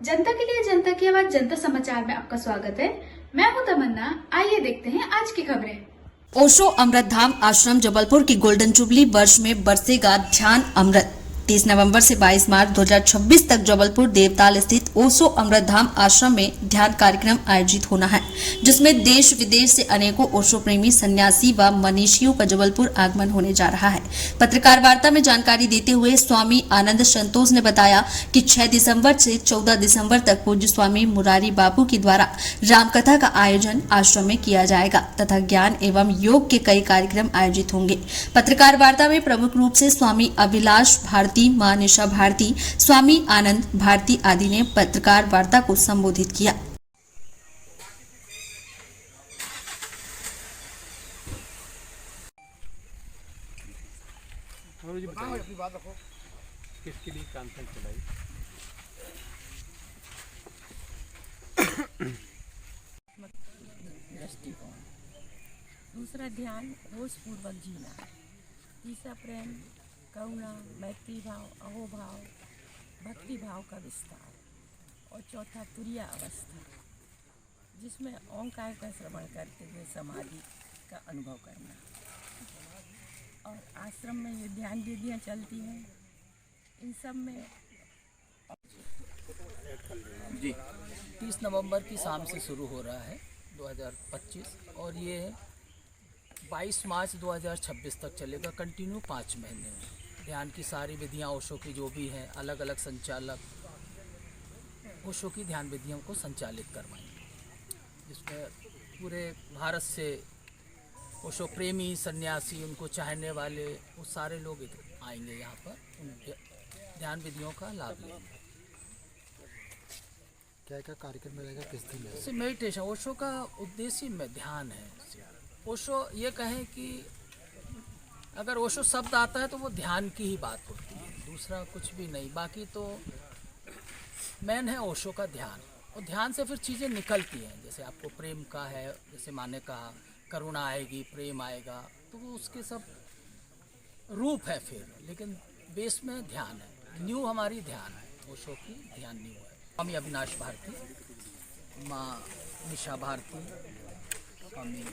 जनता के लिए जनता की आवाज जनता समाचार में आपका स्वागत है। मैं हूं तमन्ना। आइए देखते हैं आज की खबरें। ओशो अमृत धाम आश्रम जबलपुर की गोल्डन जुबली वर्ष में बरसेगा ध्यान अमृत। 30 नवंबर से 22 मार्च 2026 तक जबलपुर देवताल स्थित ओशो अमृत धाम आश्रम में ध्यान कार्यक्रम आयोजित होना है, जिसमें देश विदेश से अनेकों ओशो प्रेमी सन्यासी व मनीषियों का जबलपुर आगमन होने जा रहा है। पत्रकार वार्ता में जानकारी देते हुए स्वामी आनंद संतोष ने बताया कि 6 दिसंबर से 14 दिसंबर तक पूज्य स्वामी मुरारी बापू के द्वारा रामकथा का आयोजन आश्रम में किया जाएगा तथा ज्ञान एवं योग के कई कार्यक्रम आयोजित होंगे। पत्रकार वार्ता में प्रमुख रूप से स्वामी अभिलाष भारती, मां निशा भारती, स्वामी आनंद भारती आदि ने पत्रकार वार्ता को संबोधित किया। अपनी बात रखो। किसके लिए कॉन्फ्रेंस चलाई? दृष्टिकोण, दूसरा ध्यान रोज पूर्वक जीना, तीसरा प्रेम, करुणा, मैत्री भाव, अहोभाव, भक्ति भाव का विस्तार और चौथा तुरीय अवस्था, जिसमें ओंकार का श्रवण करते हुए समाधि का अनुभव करना। और आश्रम में ये ध्यान विधियाँ चलती हैं, इन सब में जी 30 नवंबर की शाम से शुरू हो रहा है 2025 और ये 22 मार्च 2026 तक चलेगा। कंटिन्यू 5 महीने में ध्यान की सारी विधियां ओशो की जो भी हैं, अलग अलग संचालक ओशो की ध्यान विधियों को संचालित करवाएंगे, जिसमें पूरे भारत से ओशो प्रेमी सन्यासी, उनको चाहने वाले वो सारे लोग आएंगे यहाँ पर उन ध्यान विधियों का लाभ लेंगे। क्या क्या कार्यक्रम रहेगा, किस दिन रहेगा? जैसे मेडिटेशन, ओशो का उद्देश्य में ध्यान है। ओशो ये कहें कि अगर ओशो शब्द आता है तो वो ध्यान की ही बात होती है, दूसरा कुछ भी नहीं। बाकी तो मेन है ओशो का ध्यान, और ध्यान से फिर चीज़ें निकलती हैं। जैसे आपको प्रेम का है, जैसे माने कहा करुणा आएगी, प्रेम आएगा, तो वो उसके सब रूप है फिर, लेकिन बेस में ध्यान है। न्यू हमारी ध्यान है, ओशो की ध्यान न्यू है। स्वामी अविनाश भारती, माँ निशा भारती, स्वामी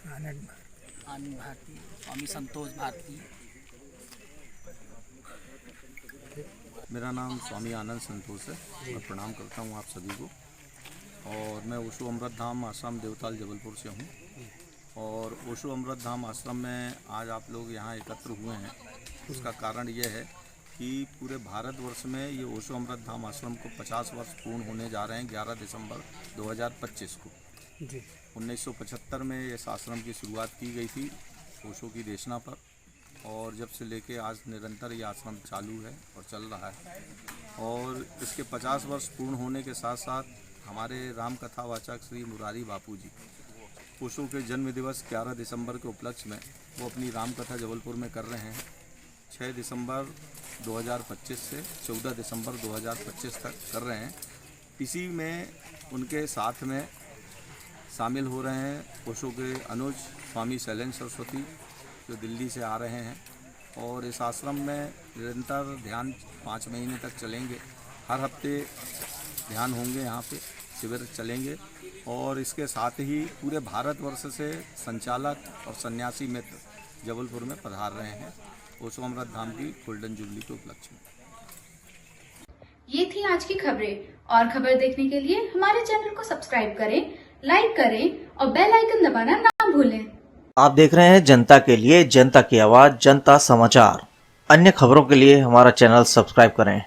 आनंद भारती, स्वामी संतोष भारती। मेरा नाम स्वामी आनंद संतोष है। मैं प्रणाम करता हूँ आप सभी को। और मैं ओशो अमृत धाम आश्रम देवताल जबलपुर से हूँ। और ओशो अमृत धाम आश्रम में आज आप लोग यहाँ एकत्र हुए हैं, उसका कारण यह है कि पूरे भारतवर्ष में ये ओशो अमृत धाम आश्रम को 50 वर्ष पूर्ण होने जा रहे हैं 11 दिसंबर 2025 को। 1975 में इस आश्रम की शुरुआत की गई थी ओशो की देशना पर, और जब से लेके आज निरंतर ये आश्रम चालू है और चल रहा है। और इसके 50 वर्ष पूर्ण होने के साथ साथ हमारे राम कथावाचक श्री मुरारी बापू जी ओशो के जन्म दिवस 11 दिसंबर के उपलक्ष्य में वो अपनी राम कथा जबलपुर में कर रहे हैं। 6 दिसंबर 2025 से 14 दिसंबर 2025 तक कर रहे हैं। इसी में उनके साथ में शामिल हो रहे हैं ओशो के अनुज स्वामी शैलेंद्र सरस्वती, जो दिल्ली से आ रहे हैं। और इस आश्रम में निरंतर ध्यान 5 महीने तक चलेंगे। हर हफ्ते ध्यान होंगे, यहाँ पे शिविर चलेंगे। और इसके साथ ही पूरे भारतवर्ष से संचालक और सन्यासी मित्र जबलपुर में पधार रहे हैं ओशो अमृत धाम की गोल्डन जुबली के उपलक्ष्य में। ये थी आज की खबरें। और खबर देखने के लिए हमारे चैनल को सब्सक्राइब करें, लाइक करें और बेल आइकन दबाना ना भूलें। आप देख रहे हैं जनता के लिए जनता की आवाज जनता समाचार। अन्य खबरों के लिए हमारा चैनल सब्सक्राइब करें।